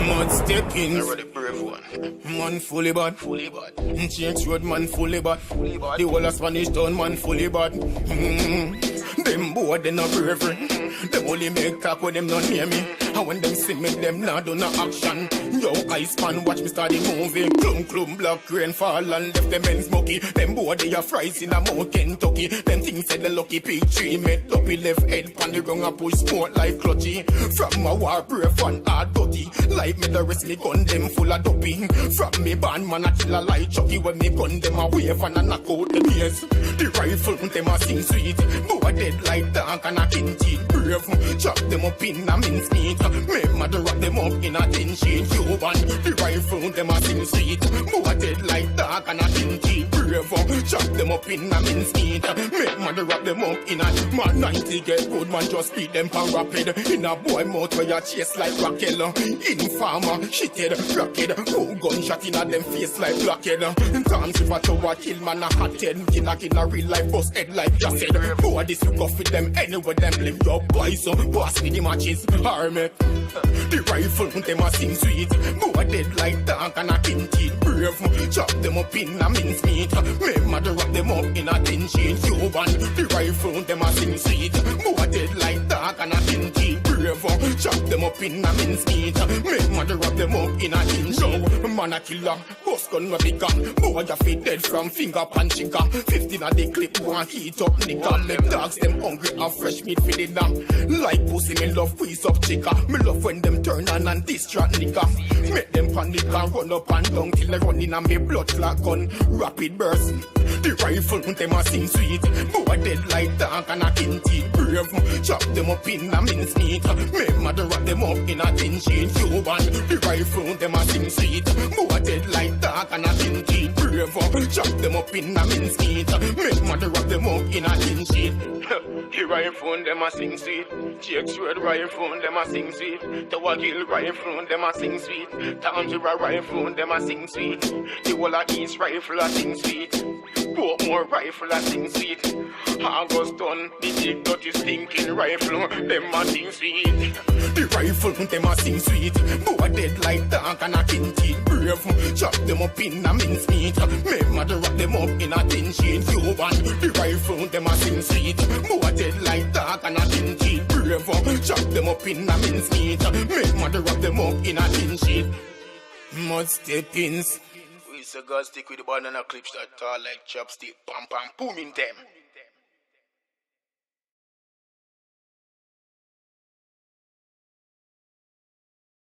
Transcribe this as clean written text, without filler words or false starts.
Mud steppings. Already brave one. Man fully bad. Fully bad. James Road man fully bad. Fully bad. The whole of Spanish Town man fully bad. Them boy they not bravery. Them only make talk when them not near me. And when them see me, them not do no action. Yo, I span watch me start the movie. Clum, black rain fall and left them men smoky. Them boy they are fries in a Mount Kentucky. Them things said the lucky peak tree made up. He left head pan the ground and push smoke like clutchy. From a war brave and hard dirty. Like me the rest me gun them full of dopey. From me band man a killer like Chucky. When me gun them a wave and a knock out them ears. The rifle them a sing sweet. Boy dead like dog and a kin teeth brave. Chop them up in a mince meat. Make mother rock them up in a tin sheet. Cuban, the rifle them a sing sweet. Boy dead like dog and a kin teeth brave. Chop them up in a mince meat. Make mother rock them up in a man 90 get good man just beat them pan rapid. In a boy mouth where you chase like Raquel. Informer, shithead, rocket. Oh gunshot in a them face like blackhead. Times if I tow a kill man a hot head. In a real life bust head like just said. Boy this you go fit them anywhere them live your boy so pass me the matches. Army. The rifle them a sing sweet. Boy dead like dog and a kin teeth brave. Chop them up in a mince meat. Make mother wrap them up in a tin sheet. Cuban, the rifle them a sing sweet. Boy dead like dog and a kin teeth brave. Chop them up in a mince meat. Make mother wrap them up in a tin sheet. Man a killer, bust gun no big gun. Boy a fit dead from finger punching. 15 a the clip one heat up nigga. Them dogs them hungry and fresh meat for the damn. Like pussy me love squeeze up chica. Me love when them turn on and distract nigga. Make them panic and run up and down till they run in and me blood clot gun. Rapid burst. The rifle them a sing sweet. Boy dead like dog and a kin teeth brave. Chop them up in a mince meat. Make mother wrap them up in a tin sheet. Cuban, the rifle them a sing sweet. Boy dead like dog and a kin teeth brave. Chop them up in a mince meat. Make mother wrap them up in a tin sheet. The rifle them a sing sweet. Jake's Red rifle them a sing sweet. Tower Hill rifle them a sing sweet. Tangira rifle them a sing sweet. The whole of East rifle a sing sweet. Portmore rifle a sing sweet. Auguston, the big dirty stinking rifle, them a sing sweet. The rifle them a sing sweet. Boy dead like dog and a kin teeth brave. Chop them up in a mince meat. Make mother wrap them up in a tin sheet. Cuban, the rifle them a sing sweet. Boy dead like dog and a kin teeth brave. Chop them up in a mince meat. Make mother wrap them up in a tin sheet. Mud steppings. We so God stick with the banana clips that tall like chopstick. Pam pam boom in them.